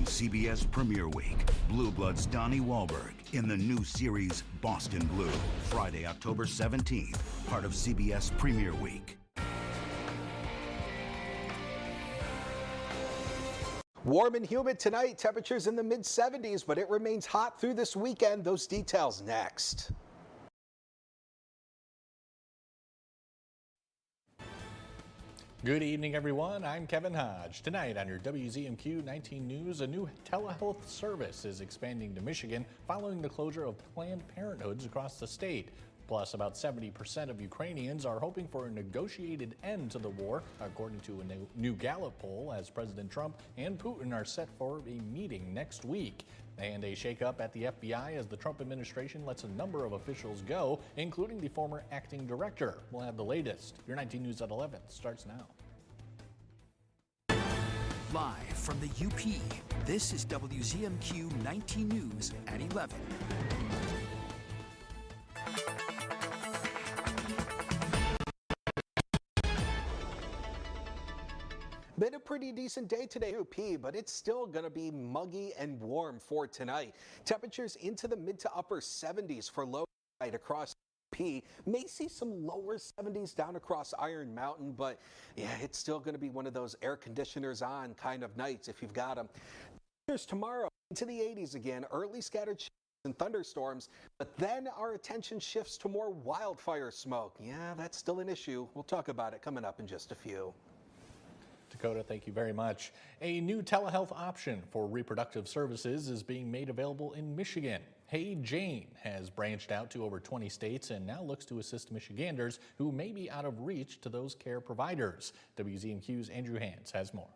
CBS Premiere Week. Blue Blood's Donnie Wahlberg in the new series Boston Blue, Friday, October 17th, part of CBS Premiere Week. Warm and humid tonight, temperatures in the mid-70s, but it remains hot through this weekend. Those details next. Good evening, everyone. I'm Kevin Hodge. Tonight on your WZMQ 19 News, a new telehealth service is expanding to Michigan following the closure of Planned Parenthoods across the state. Plus, about 70% of Ukrainians are hoping for a negotiated end to the war, according to a new Gallup poll, as President Trump and Putin are set for a meeting next week. And a shakeup at the FBI as the Trump administration lets a number of officials go, including the former acting director. We'll have the latest. Your 19 News at 11 starts now. Live from the UP, this is WZMQ 19 News at 11. Been a pretty decent day today, UP, but it's still going to be muggy and warm for tonight. Temperatures into the mid to upper 70s for low tonight across UP. May see some lower 70s down across Iron Mountain, but yeah, it's still going to be one of those air conditioners on kind of nights if you've got them. Temperatures tomorrow into the 80s again, early scattered showers and thunderstorms, but then our attention shifts to more wildfire smoke. Yeah, that's still an issue. We'll talk about it coming up in just a few. Dakota, thank you very much. A new telehealth option for reproductive services is being made available in Michigan. Hey Jane has branched out to over 20 states and now looks to assist Michiganders who may be out of reach to those care providers. WZMQ's Andrew Hans has more.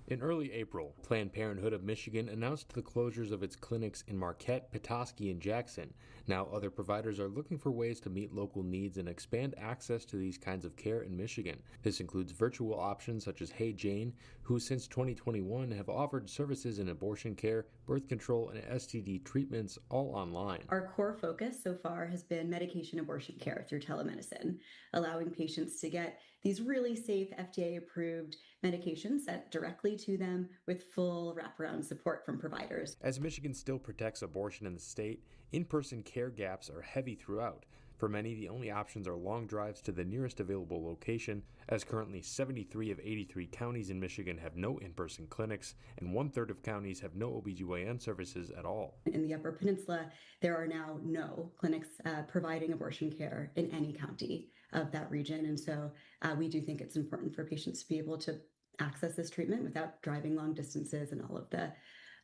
In early April, Planned Parenthood of Michigan announced the closures of its clinics in Marquette, Petoskey, and Jackson. Now other providers are looking for ways to meet local needs and expand access to these kinds of care in Michigan. This includes virtual options such as Hey Jane, who since 2021 have offered services in abortion care, birth control, and STD treatments all online. Our core focus so far has been medication abortion care through telemedicine, allowing patients to get these really safe FDA-approved medications sent directly to them with full wraparound support from providers. As Michigan still protects abortion in the state, in-person care gaps are heavy throughout. For many, the only options are long drives to the nearest available location, as currently 73 of 83 counties in Michigan have no in-person clinics, and 1/3 of counties have no OBGYN services at all. In the Upper Peninsula, there are now no clinics providing abortion care in any county of that region, and so we do think it's important for patients to be able to access this treatment without driving long distances and all of the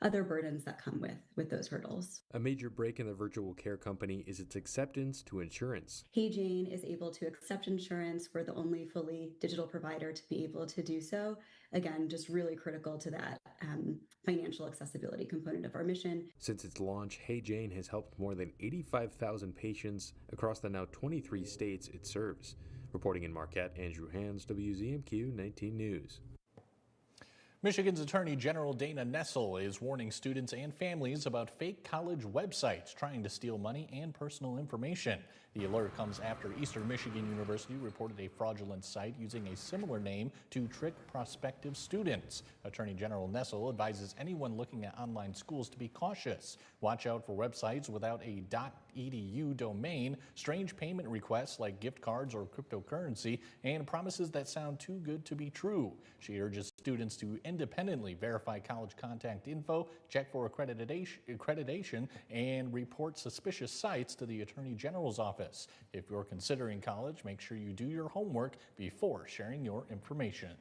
other burdens that come with those hurdles. A major break in the virtual care company is its acceptance to insurance. Hey Jane is able to accept insurance. We're the only fully digital provider to be able to do so. Again, just really critical to that financial accessibility component of our mission. Since its launch, Hey Jane has helped more than 85,000 patients across the now 23 states it serves. Reporting in Marquette, Andrew Hans, WZMQ 19 News. Michigan's Attorney General Dana Nessel is warning students and families about fake college websites trying to steal money and personal information. The alert comes after Eastern Michigan University reported a fraudulent site using a similar name to trick prospective students. Attorney General Nessel advises anyone looking at online schools to be cautious. Watch out for websites without a .edu domain, strange payment requests like gift cards or cryptocurrency, and promises that sound too good to be true. She urges students to independently verify college contact info, check for accreditation, and report suspicious sites to the Attorney General's office. If you're considering college, make sure you do your homework before sharing your information.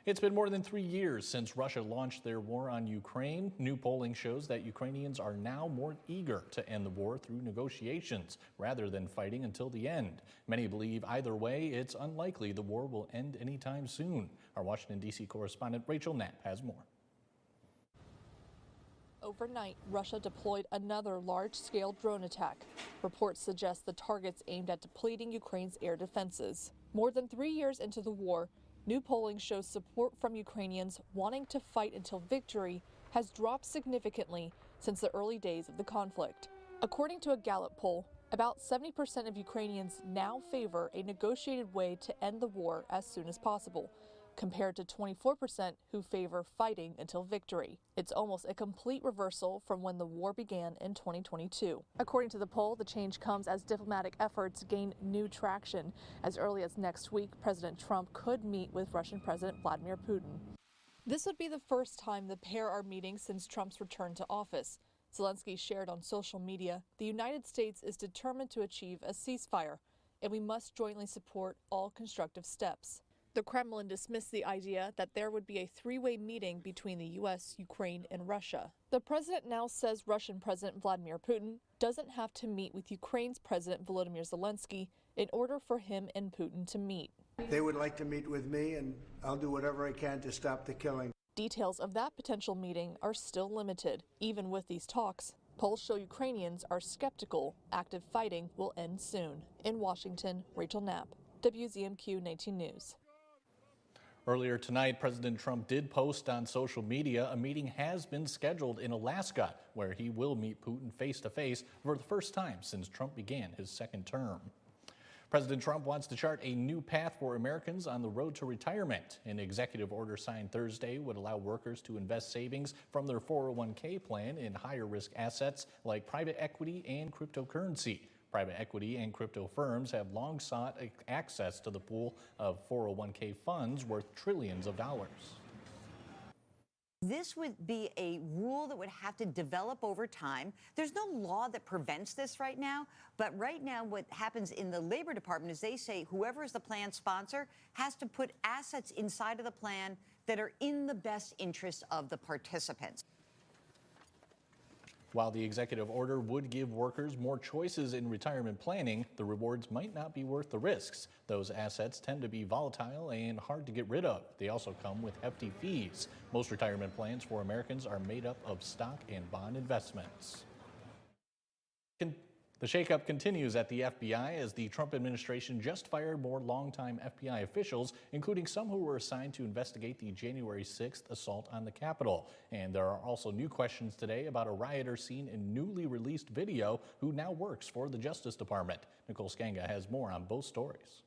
It's been more than 3 years since Russia launched their war on Ukraine. New polling shows that Ukrainians are now more eager to end the war through negotiations rather than fighting until the end. Many believe either way, it's unlikely the war will end anytime soon. Our Washington, D.C. correspondent Rachel Knapp has more. Overnight, Russia deployed another large-scale drone attack. Reports suggest the targets aimed at depleting Ukraine's air defenses. More than 3 years into the war, new polling shows support from Ukrainians wanting to fight until victory has dropped significantly since the early days of the conflict. According to a Gallup poll, about 70% of Ukrainians now favor a negotiated way to end the war as soon as possible. compared to 24% who favor fighting until victory. It's almost a complete reversal from when the war began in 2022. According to the poll, the change comes as diplomatic efforts gain new traction. As early as next week, President Trump could meet with Russian President Vladimir Putin. This would be the first time the pair are meeting since Trump's return to office. Zelensky shared on social media, "The United States is determined to achieve a ceasefire, and we must jointly support all constructive steps." The Kremlin dismissed the idea that there would be a three-way meeting between the U.S., Ukraine, and Russia. The president now says Russian President Vladimir Putin doesn't have to meet with Ukraine's President Volodymyr Zelensky in order for him and Putin to meet. They would like to meet with me, and I'll do whatever I can to stop the killing. Details of that potential meeting are still limited. Even with these talks, polls show Ukrainians are skeptical active fighting will end soon. In Washington, Rachel Knapp, WZMQ 19 News. Earlier tonight, President Trump did post on social media a meeting has been scheduled in Alaska, where he will meet Putin face-to-face for the first time since Trump began his second term. President Trump wants to chart a new path for Americans on the road to retirement. An executive order signed Thursday would allow workers to invest savings from their 401k plan in higher risk assets like private equity and cryptocurrency. Private equity and crypto firms have long sought access to the pool of 401k funds worth trillions of dollars. This would be a rule that would have to develop over time. There's no law that prevents this right now, but right now what happens in the Labor Department is they say whoever is the plan sponsor has to put assets inside of the plan that are in the best interest of the participants. While the executive order would give workers more choices in retirement planning, the rewards might not be worth the risks. Those assets tend to be volatile and hard to get rid of. They also come with hefty fees. Most retirement plans for Americans are made up of stock and bond investments. The shakeup continues at the FBI as the Trump administration just fired more longtime FBI officials, including some who were assigned to investigate the January 6th assault on the Capitol. And there are also new questions today about a rioter seen in newly released video who now works for the Justice Department. Nicole Skanga has more on both stories.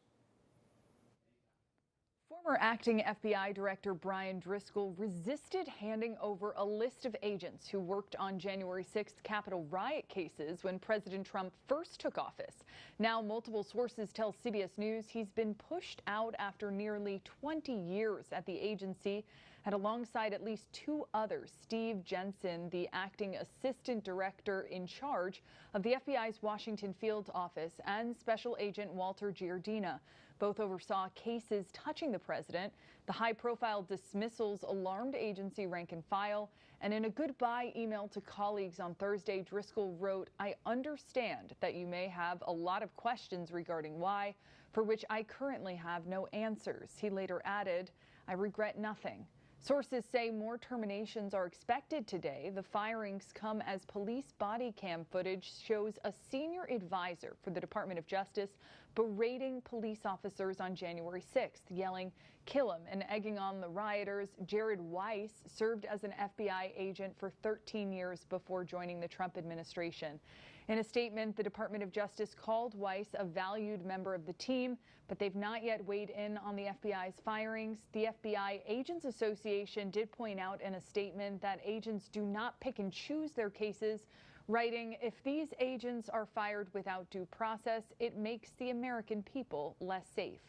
Former acting FBI Director Brian Driscoll resisted handing over a list of agents who worked on January 6th Capitol riot cases when President Trump first took office. Now, multiple sources tell CBS News he's been pushed out after nearly 20 years at the agency, and alongside at least two others, Steve Jensen, the acting assistant director in charge of the FBI's Washington Field office, and Special Agent Walter Giardina. Both oversaw cases touching the president. The high-profile dismissals alarmed agency rank and file. And in a goodbye email to colleagues on Thursday, Driscoll wrote, "I understand that you may have a lot of questions regarding why, for which I currently have no answers." He later added, "I regret nothing." Sources say more terminations are expected today. The firings come as police body cam footage shows a senior advisor for the Department of Justice berating police officers on January 6th, yelling, "Kill him," and egging on the rioters. Jared Weiss served as an FBI agent for 13 years before joining the Trump administration. In a statement, the Department of Justice called Weiss a valued member of the team, but they've not yet weighed in on the FBI's firings. The FBI Agents Association did point out in a statement that agents do not pick and choose their cases, writing, "If these agents are fired without due process, it makes the American people less safe."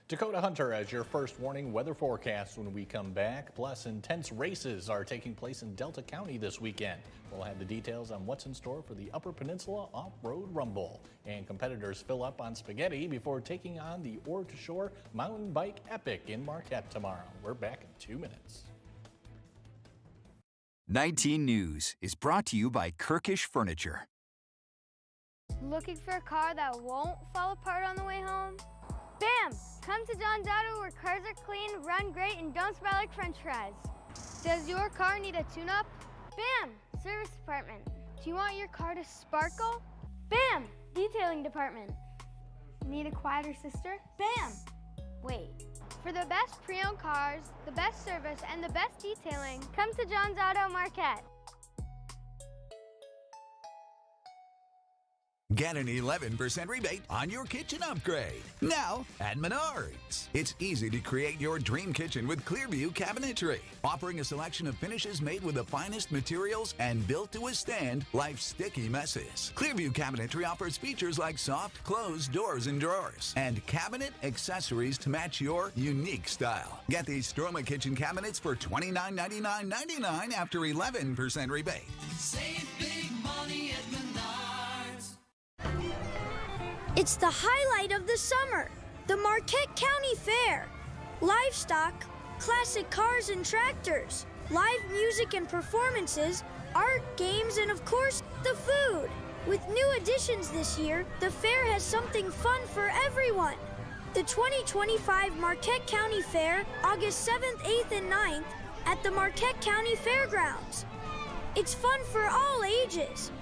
Dakota Hunter as your first warning weather forecast when we come back. Plus, intense races are taking place in Delta County this weekend. We'll have the details on what's in store for the Upper Peninsula Off-Road Rumble. And competitors fill up on spaghetti before taking on the Ore-to-Shore Mountain Bike Epic in Marquette tomorrow. We're back in 2 minutes. 19 News is brought to you by Kirkish Furniture. Looking for a car that won't fall apart on the way home? Bam! Come to John's Auto where cars are clean, run great, and don't smell like french fries. Does your car need a tune-up? Bam! Service department. Do you want your car to sparkle? Bam! Detailing department. Need a quieter sister? Bam! Wait. For the best pre-owned cars, the best service, and the best detailing, come to John's Auto Marquette. Get an 11% rebate on your kitchen upgrade. Now at Menards. It's easy to create your dream kitchen with Clearview Cabinetry, offering a selection of finishes made with the finest materials and built to withstand life's sticky messes. Clearview Cabinetry offers features like soft closed doors and drawers and cabinet accessories to match your unique style. Get these Stroma kitchen cabinets for $29.99.99 after 11% rebate. Save big money at Menards. It's the highlight of the summer, the Marquette County Fair. Livestock, classic cars and tractors, live music and performances, art, games, and of course, the food. With new additions this year, the fair has something fun for everyone. The 2025 Marquette County Fair, August 7th, 8th, and 9th at the Marquette County Fairgrounds. It's fun for all ages.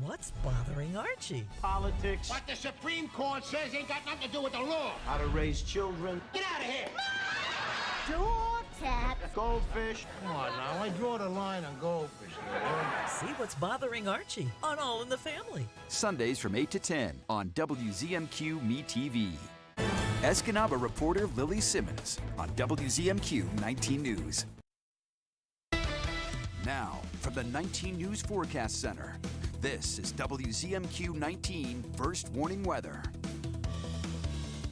What's bothering Archie? Politics. What the Supreme Court says ain't got nothing to do with the law. How to raise children. Get out of here! Door tap. Goldfish. Come on now, I draw the line on goldfish. See what's bothering Archie on All in the Family. Sundays from 8 to 10 on WZMQ Me TV. Escanaba reporter Lily Simmons on WZMQ 19 News. Now, from the 19 News Forecast Center, this is WZMQ 19 First Warning Weather.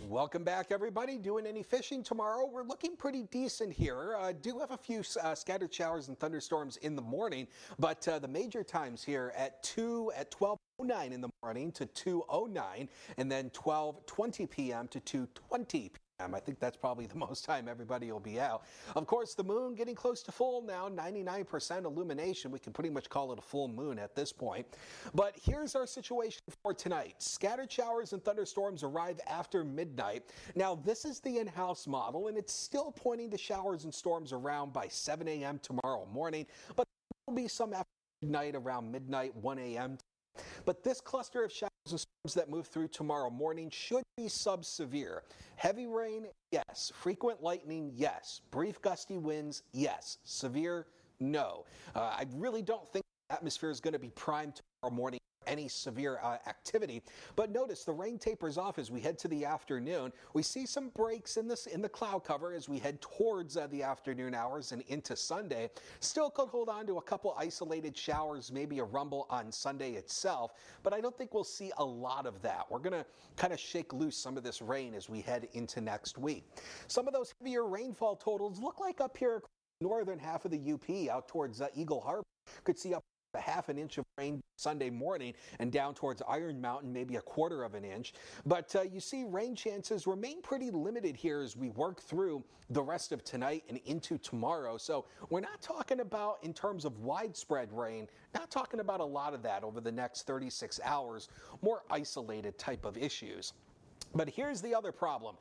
Welcome back, everybody. Doing any fishing tomorrow? We're looking pretty decent here. Do have a few scattered showers and thunderstorms in the morning, but the major times here at 12:09 in the morning to 2:09, and then 12:20 p.m. to 2:20 p.m. I think that's probably the most time everybody will be out. Of course, the moon getting close to full now, 99% illumination. We can pretty much call it a full moon at this point. But here's our situation for tonight. Scattered showers and thunderstorms arrive after midnight. Now, this is the in-house model, and it's still pointing to showers and storms around by 7 a.m. tomorrow morning, but there will be some after midnight, around midnight, 1 a.m. But this cluster of showers and storms that move through tomorrow morning should be sub-severe. Heavy rain, yes. Frequent lightning, yes. Brief gusty winds, yes. Severe, no. I really don't think the atmosphere is going to be primed tomorrow morning for any severe activity. But notice the rain tapers off as we head to the afternoon. We see some breaks in the cloud cover as we head towards the afternoon hours and into Sunday. Still could hold on to a couple isolated showers, maybe a rumble on Sunday itself, but I don't think we'll see a lot of that. We're going to kind of shake loose some of this rain as we head into next week. Some of those heavier rainfall totals look like up here northern half of the UP out towards Eagle Harbor. Could see up a half an inch of rain Sunday morning, and down towards Iron Mountain maybe a quarter of an inch. But you see rain chances remain pretty limited here as we work through the rest of tonight and into tomorrow. So we're not talking about, in terms of widespread rain, not talking about a lot of that over the next 36 hours, more isolated type of issues. But here's the other problem.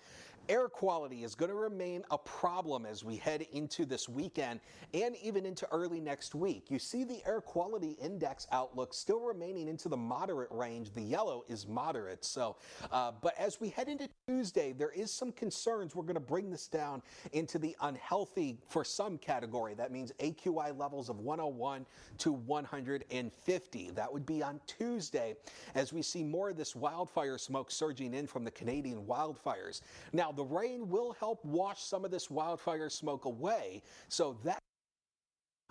Air quality is going to remain a problem as we head into this weekend and even into early next week. You see the air quality index outlook still remaining into the moderate range. The yellow is moderate. So, but as we head into Tuesday, there is some concerns. We're going to bring this down into the unhealthy for some category. That means AQI levels of 101 to 150. That would be on Tuesday as we see more of this wildfire smoke surging in from the Canadian wildfires. Now, the rain will help wash some of this wildfire smoke away,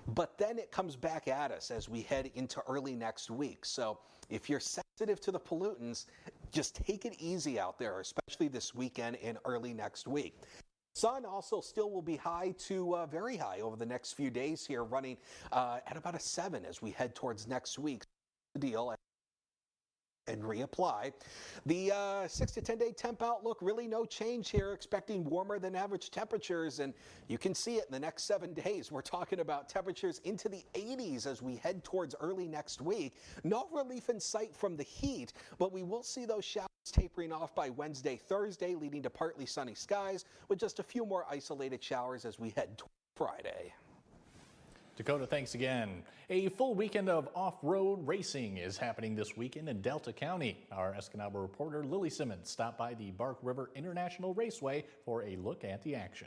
but then it comes back at us as we head into early next week. So if you're sensitive to the pollutants, just take it easy out there, especially this weekend and early next week. Sun also still will be high to very high over the next few days here, running at about a 7 as we head towards next week. Deal and reapply. The 6 to 10 day temp outlook, really no change here, expecting warmer than average temperatures, and you can see it in the next 7 days. We're talking about temperatures into the 80s as we head towards early next week. No relief in sight from the heat, but we will see those showers tapering off by Wednesday, Thursday, leading to partly sunny skies with just a few more isolated showers as we head toward Friday. Dakota, thanks again. A full weekend of off-road racing is happening this weekend in Delta County. Our Escanaba reporter Lily Simmons stopped by the Bark River International Raceway for a look at the action.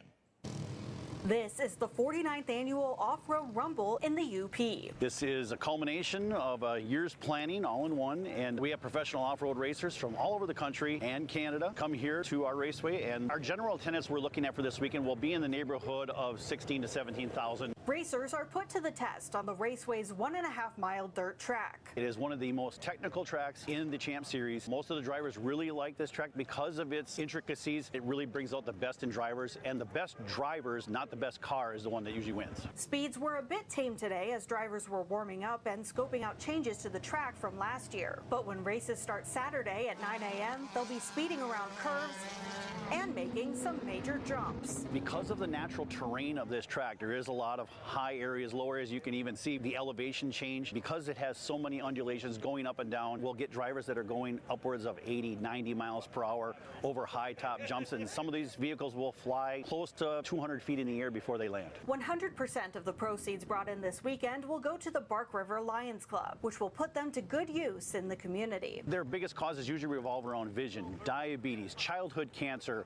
This is the 49th annual Off-Road Rumble in the UP. This is a culmination of a year's planning all in one, and we have professional off-road racers from all over the country and Canada come here to our raceway, and our general attendance we're looking at for this weekend will be in the neighborhood of 16 to 17,000. Racers are put to the test on the raceway's 1.5-mile dirt track. It is one of the most technical tracks in the Champ Series. Most of the drivers really like this track because of its intricacies. It really brings out the best in drivers, and the best drivers, not the best car, is the one that usually wins. Speeds were a bit tame today as drivers were warming up and scoping out changes to the track from last year. But when races start Saturday at 9 a.m., they'll be speeding around curves and making some major jumps. Because of the natural terrain of this track, there is a lot of high areas, low areas. You can even see the elevation change. Because it has so many undulations going up and down, we'll get drivers that are going upwards of 80, 90 miles per hour over high top jumps, and some of these vehicles will fly close to 200 feet in the air before they land. 100% of the proceeds brought in this weekend will go to the Bark River Lions Club, which will put them to good use in the community. Their biggest causes usually revolve around vision, diabetes, childhood cancer,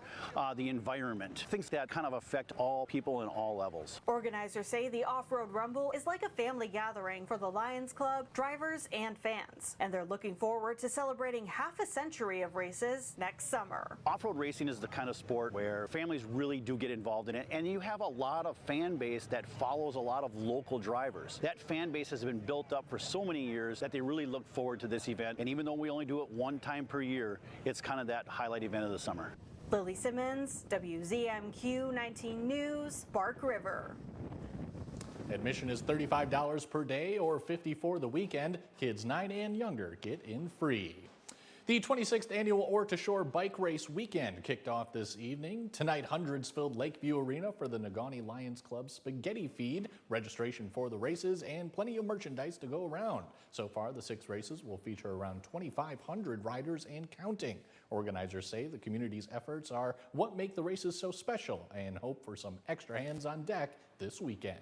the environment, things that kind of affect all people in all levels. Organizers say the Off-Road Rumble is like a family gathering for the Lions Club, drivers, and fans, and they're looking forward to celebrating half a century of races next summer. Off-road racing is the kind of sport where families really do get involved in it, and you have a lot of fan base that follows a lot of local drivers. That fan base has been built up for so many years that they really look forward to this event, and even though we only do it one time per year, it's kind of that highlight event of the summer. Lily Simmons, WZMQ 19 News, Bark River. Admission is $35 per day or $50 for the weekend. Kids 9 and younger get in free. The 26th annual Ore to Shore Bike Race Weekend kicked off this evening. Tonight, hundreds filled Lakeview Arena for the Negaunee Lions Club Spaghetti Feed. Registration for the races and plenty of merchandise to go around. So far, the 6 races will feature around 2,500 riders and counting. Organizers say the community's efforts are what make the races so special and hope for some extra hands on deck this weekend.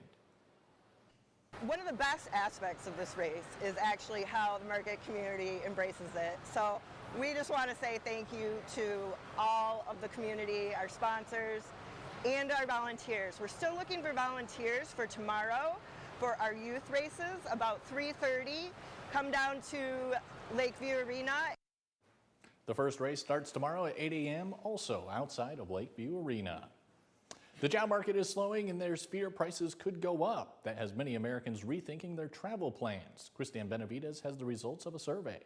One of the best aspects of this race is actually how the market community embraces it. So we just want to say thank you to all of the community, our sponsors, and our volunteers. We're still looking for volunteers for tomorrow for our youth races about 3:30. Come down to Lakeview Arena. The first race starts tomorrow at 8 a.m. also outside of Lakeview Arena. The job market is slowing and there's fear prices could go up. That has many Americans rethinking their travel plans. Christiane Benavides has the results of a survey.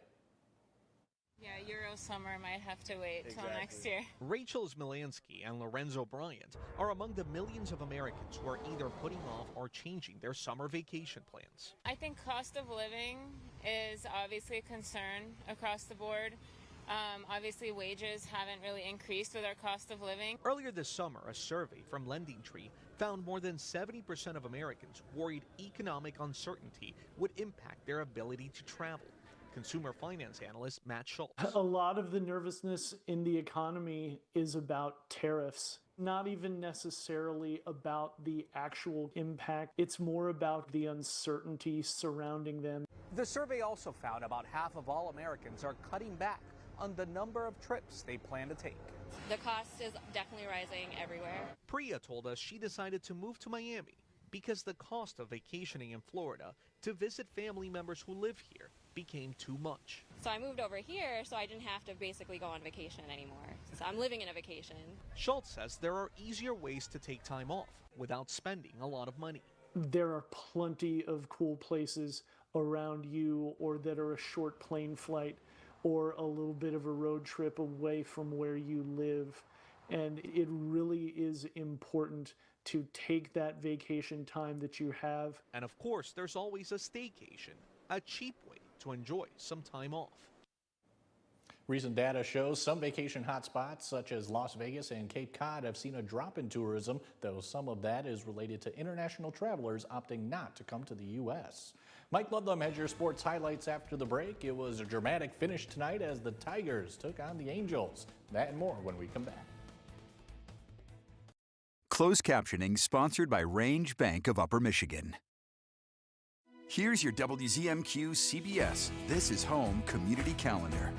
Yeah, Euro summer might have to wait till next year. Rachel Zmilansky and Lorenzo Bryant are among the millions of Americans who are either putting off or changing their summer vacation plans. I think cost of living is obviously a concern across the board. Obviously, wages haven't really increased with our cost of living. Earlier this summer, a survey from LendingTree found more than 70% of Americans worried economic uncertainty would impact their ability to travel. Consumer finance analyst Matt Schultz. A lot of the nervousness in the economy is about tariffs, not even necessarily about the actual impact. It's more about the uncertainty surrounding them. The survey also found about half of all Americans are cutting back on the number of trips they plan to take. The cost is definitely rising everywhere. Priya told us she decided to move to Miami because the cost of vacationing in Florida to visit family members who live here became too much. So I moved over here so I didn't have to basically go on vacation anymore. So I'm living in a vacation. Schultz says there are easier ways to take time off without spending a lot of money. There are plenty of cool places around you or that are a short plane flight or a little bit of a road trip away from where you live. And it really is important to take that vacation time that you have. And of course, there's always a staycation, a cheap way to enjoy some time off. Recent data shows some vacation hotspots such as Las Vegas and Cape Cod have seen a drop in tourism, though some of that is related to international travelers opting not to come to the U.S. Mike Ludlam has your sports highlights after the break. It was a dramatic finish tonight as the Tigers took on the Angels. That and more when we come back. Closed captioning sponsored by Range Bank of Upper Michigan. Here's your WZMQ CBS This Is Home Community Calendar.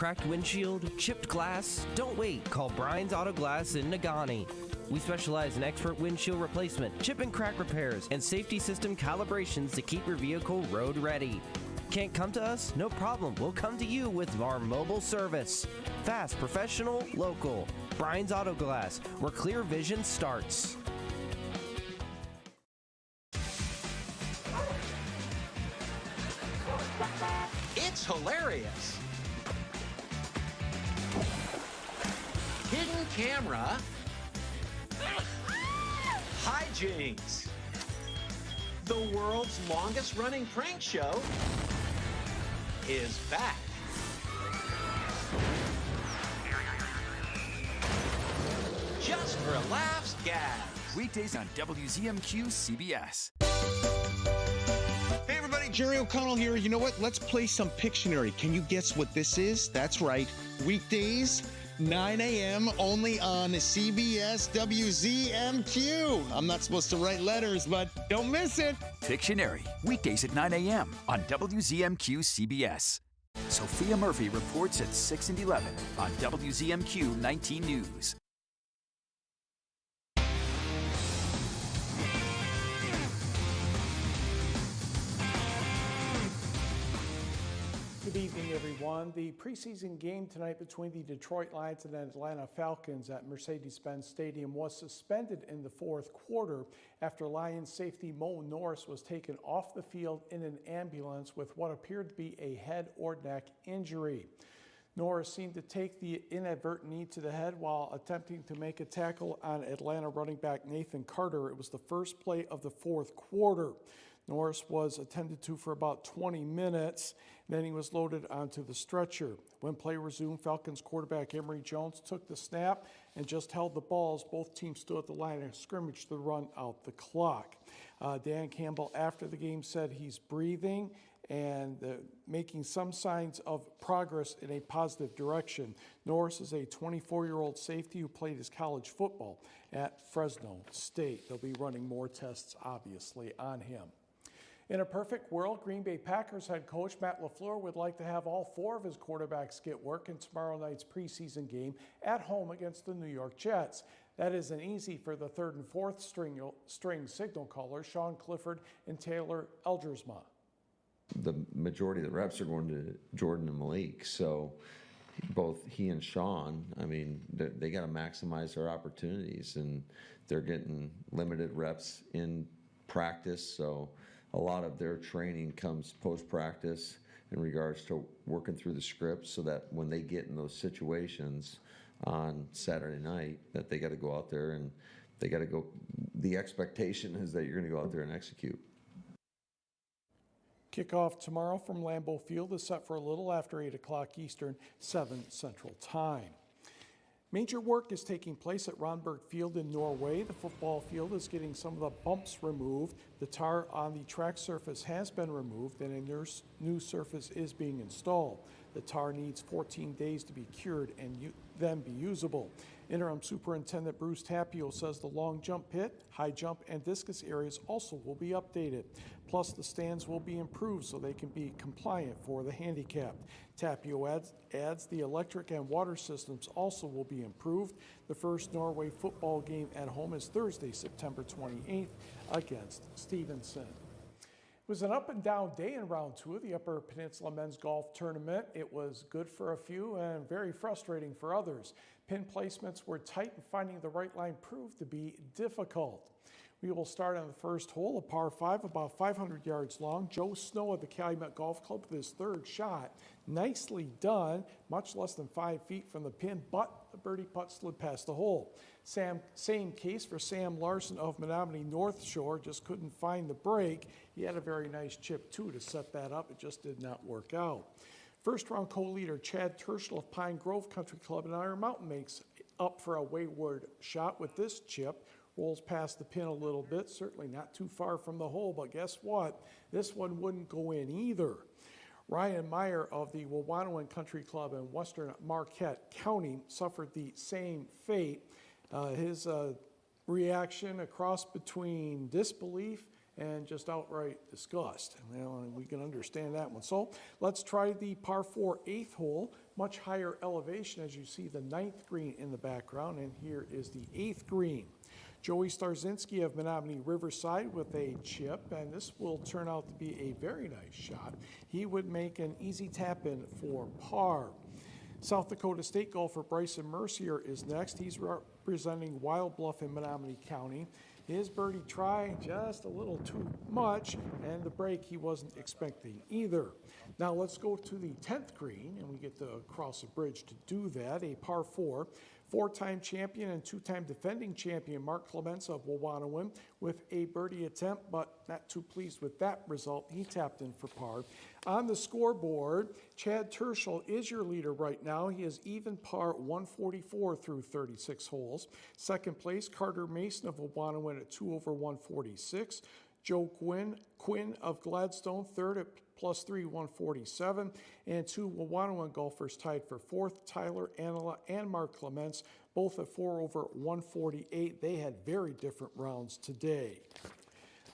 Cracked windshield? Chipped glass? Don't wait. Call Brian's Auto Glass in Nagani. We specialize in expert windshield replacement, chip and crack repairs, and safety system calibrations to keep your vehicle road ready. Can't come to us? No problem. We'll come to you with our mobile service. Fast, professional, local. Brian's Auto Glass, where clear vision starts. It's hilarious. Hidden camera. Hijinks. The world's longest running prank show is back. Just for laughs, gags. Weekdays on WZMQ CBS. Hey everybody, Jerry O'Connell here. You know what? Let's play some Pictionary. Can you guess what this is? That's right. Weekdays, 9 a.m. only on CBS WZMQ. I'm not supposed to write letters, but don't miss it. Pictionary, weekdays at 9 a.m. on WZMQ CBS. Sophia Murphy reports at 6 and 11 on WZMQ 19 News. Good evening, everyone. The preseason game tonight between the Detroit Lions and Atlanta Falcons at Mercedes-Benz Stadium was suspended in the fourth quarter after Lions safety Mo Norris was taken off the field in an ambulance with what appeared to be a head or neck injury. Norris seemed to take the inadvertent knee to the head while attempting to make a tackle on Atlanta running back Nathan Carter. It was the first play of the fourth quarter. Norris was attended to for about 20 minutes. Then he was loaded onto the stretcher. When play resumed, Falcons quarterback Emory Jones took the snap and just held the ball as both teams stood at the line of scrimmage to run out the clock. Dan Campbell, after the game, said he's breathing and making some signs of progress in a positive direction. Norris is a 24-year-old safety who played his college football at Fresno State. They'll be running more tests, obviously, on him. In a perfect world, Green Bay Packers head coach Matt LaFleur would like to have all four of his quarterbacks get work in tomorrow night's preseason game at home against the New York Jets. That isn't easy for the third and fourth string signal callers, Sean Clifford and Taylor Elgersma. The majority of the reps are going to Jordan and Malik, so both he and Sean, I mean, they got to maximize their opportunities, and they're getting limited reps in practice, so a lot of their training comes post-practice in regards to working through the script so that when they get in those situations on Saturday night that they got to go out there and they got to go. The expectation is that you're going to go out there and execute. Kickoff tomorrow from Lambeau Field is set for a little after 8 o'clock Eastern, 7 Central Time. Major work is taking place at Ronberg Field in Norway. The football field is getting some of the bumps removed. The tar on the track surface has been removed and a new surface is being installed. The tar needs 14 days to be cured and then be usable. Interim Superintendent Bruce Tapio says the long jump pit, high jump, and discus areas also will be updated. Plus, the stands will be improved so they can be compliant for the handicapped. Tapio adds the electric and water systems also will be improved. The first Norway football game at home is Thursday, September 28th against Stevenson. It was an up and down day in round 2 of the Upper Peninsula Men's Golf Tournament. It was good for a few and very frustrating for others. Pin placements were tight and finding the right line proved to be difficult. We will start on the first hole, a par 5 about 500 yards long. Joe Snow at the Calumet Golf Club with his third shot. Nicely done, much less than 5 feet from the pin, but the birdie putt slid past the hole. Same case for Sam Larson of Menominee North Shore, just couldn't find the break. He had a very nice chip too to set that up, it just did not work out. First round co-leader Chad Terschel of Pine Grove Country Club in Iron Mountain makes up for a wayward shot with this chip. Rolls past the pin a little bit, certainly not too far from the hole, but guess what? This one wouldn't go in either. Ryan Meyer of the Wawanoan Country Club in Western Marquette County suffered the same fate. His reaction, a cross between disbelief and just outright disgust. Well, we can understand that one. So let's try the par 4 8th hole, much higher elevation as you see the 9th green in the background, and here is the 8th green. Joey Starzinski of Menominee Riverside with a chip, and this will turn out to be a very nice shot. He would make an easy tap in for par. South Dakota State golfer Bryson Mercier is next. He's representing Wild Bluff in Menominee County. His birdie try just a little too much, and the break he wasn't expecting either. Now let's go to the 10th green, and we get to cross a bridge to do that. A par 4. Four-time champion and two-time defending champion Mark Clements of Wawanawin with a birdie attempt, but not too pleased with that result. He tapped in for par. On the scoreboard, Chad Terschel is your leader right now. He is even par 144 through 36 holes. Second place, Carter Mason of Wawanawin at 2 over 146. Joe Quinn of Gladstone, third at +3, 147. And two Wawanawin golfers tied for fourth, Tyler Anila and Mark Clements, both at 4 over 148. They had very different rounds today.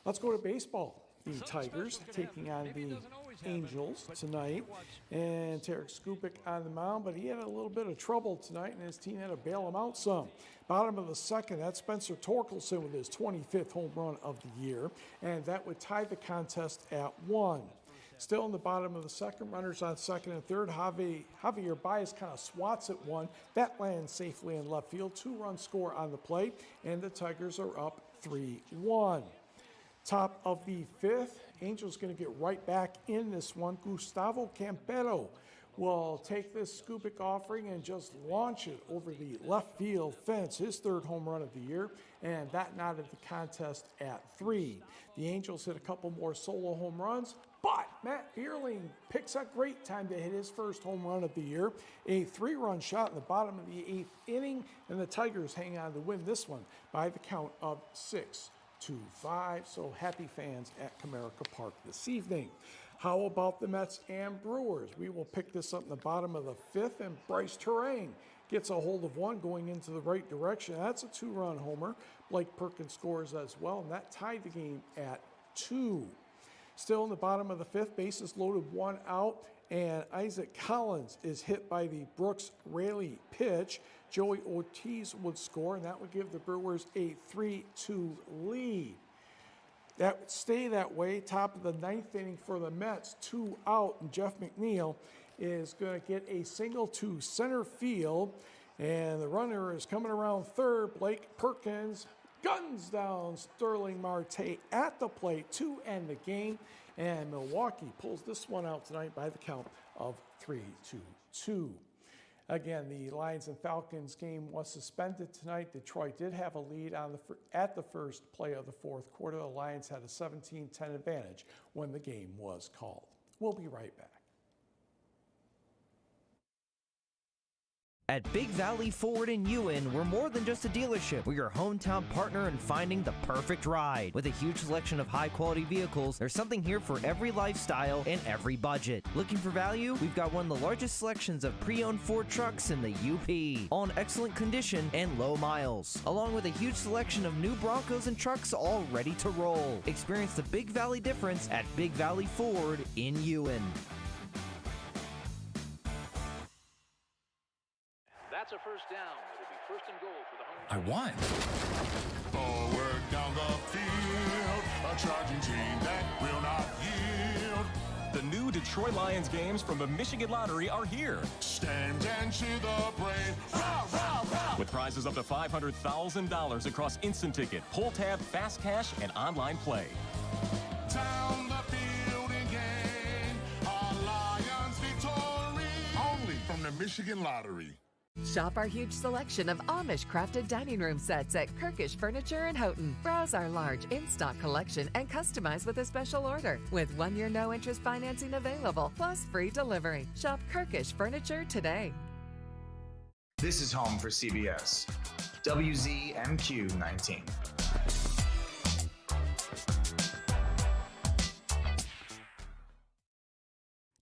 Let's go to baseball. The Tigers taking on the Angels tonight. And Tarek Skupik on the mound, but he had a little bit of trouble tonight, and his team had to bail him out some. Bottom of the second, that's Spencer Torkelson with his 25th home run of the year, and that would tie the contest at 1. Still in the bottom of the second, runners on second and third. Javier Baez kind of swats at one. That lands safely in left field. 2-run score on the plate, and the Tigers are up 3-1. Top of the fifth, Angels going to get right back in this one. Gustavo Campero will take this Skupik offering and just launch it over the left field fence, his third home run of the year, and that knotted the contest at 3. The Angels hit a couple more solo home runs, but Matt Vierling picks a great time to hit his first home run of the year, a 3-run shot in the bottom of the 8th inning, and the Tigers hang on to win this one by the count of 6-5. So happy fans at Comerica Park this evening. How about the Mets and Brewers? We will pick this up in the bottom of the 5th, and Bryce Terang gets a hold of one going into the right direction. That's a 2-run homer. Blake Perkins scores as well, and that tied the game at 2. Still in the bottom of the 5th, bases loaded, 1 out, and Isaac Collins is hit by the Brooks Raley pitch. Joey Ortiz would score, and that would give the Brewers a 3-2 lead. That would stay that way. Top of the 9th inning for the Mets, 2 out, and Jeff McNeil is going to get a single to center field, and the runner is coming around third. Blake Perkins guns down Sterling Marte at the plate to end the game, and Milwaukee pulls this one out tonight by the count of 3-2. Again, the Lions and Falcons game was suspended tonight. Detroit did have a lead at the first play of the fourth quarter. The Lions had a 17-10 advantage when the game was called. We'll be right back. At Big Valley Ford in Ewan, we're more than just a dealership. We're your hometown partner in finding the perfect ride. With a huge selection of high-quality vehicles, there's something here for every lifestyle and every budget. Looking for value? We've got one of the largest selections of pre-owned Ford trucks in the UP, all in excellent condition and low miles, along with a huge selection of new Broncos and trucks all ready to roll. Experience the Big Valley difference at Big Valley Ford in Ewan. That's a first down. It'll be first and goal for the home. I won. Forward down the field, a charging team that will not yield. The new Detroit Lions games from the Michigan Lottery are here. Stand and cheer the brave. Rah, rah, rah. With prizes up to $500,000 across instant ticket, pull tab, fast cash, and online play. Down the field and gain our Lions victory. Only from the Michigan Lottery. Shop our huge selection of Amish-crafted dining room sets at Kirkish Furniture in Houghton. Browse our large in-stock collection and customize with a special order. With 1-year no-interest financing available, plus free delivery. Shop Kirkish Furniture today. This is home for CBS. WZMQ 19.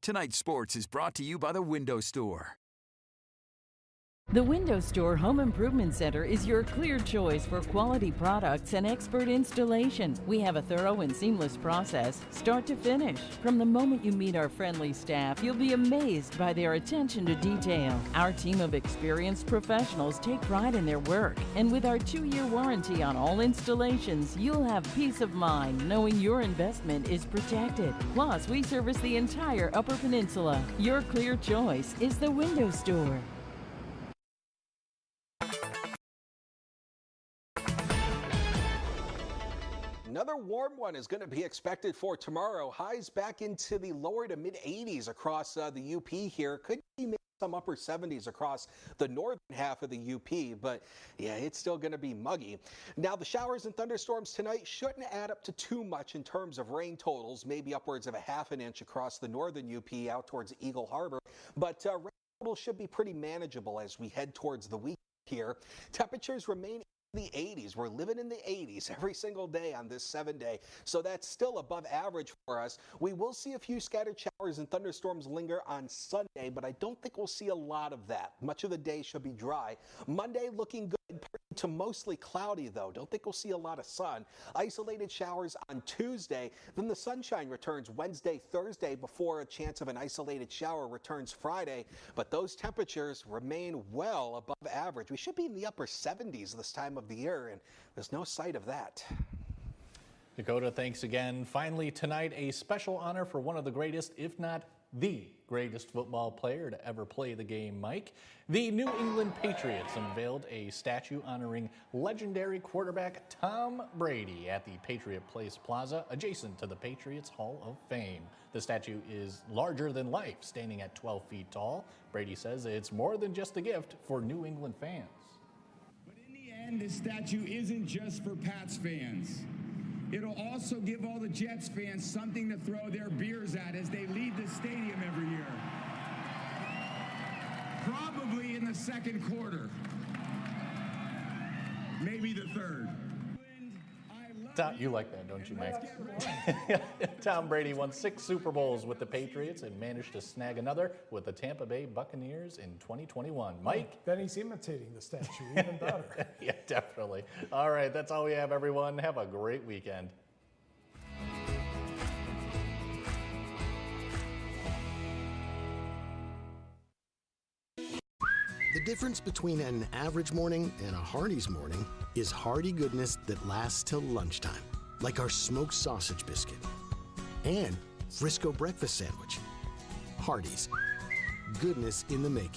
Tonight's sports is brought to you by the Window Store. The Window Store Home Improvement Center is your clear choice for quality products and expert installation. We have a thorough and seamless process, start to finish. From the moment you meet our friendly staff, you'll be amazed by their attention to detail. Our team of experienced professionals take pride in their work, and with our 2-year warranty on all installations, you'll have peace of mind knowing your investment is protected. Plus, we service the entire Upper Peninsula. Your clear choice is the Window Store. Another warm one is going to be expected for tomorrow. Highs back into the lower to mid 80s across the UP here. Could be maybe some upper 70s across the northern half of the UP, but yeah, it's still going to be muggy. Now, the showers and thunderstorms tonight shouldn't add up to too much in terms of rain totals, maybe upwards of a ½ an inch across the northern UP out towards Eagle Harbor, but rain totals should be pretty manageable as we head towards the weekend here. Temperatures remain the 80s. We're living in the 80s every single day on this 7-day, so that's still above average for us. We will see a few scattered showers and thunderstorms linger on Sunday, but I don't think we'll see a lot of that. Much of the day should be dry. Monday looking good to mostly cloudy, though. Don't think we'll see a lot of sun. Isolated showers on Tuesday, then the sunshine returns Wednesday, Thursday before a chance of an isolated shower returns Friday, but those temperatures remain well above average. We should be in the upper 70s this time of the year, and there's no sight of that. Dakota, thanks again. Finally tonight, a special honor for one of the greatest, if not the greatest football player to ever play the game, Mike. The New England Patriots unveiled a statue honoring legendary quarterback Tom Brady at the Patriot Place Plaza, adjacent to the Patriots Hall of Fame. The statue is larger than life, standing at 12 feet tall. Brady says it's more than just a gift for New England fans. And this statue isn't just for Pats fans. It'll also give all the Jets fans something to throw their beers at as they leave the stadium every year. Probably in the second quarter. Maybe the third. You like that, don't you, Mike? Tom Brady won 6 Super Bowls with the Patriots and managed to snag another with the Tampa Bay Buccaneers in 2021. Mike? Then he's imitating the statue even better. Yeah, definitely. All right, that's all we have, everyone. Have a great weekend. The difference between an average morning and a Hardee's morning is hearty goodness that lasts till lunchtime, like our smoked sausage biscuit and Frisco breakfast sandwich. Hardee's, goodness in the making.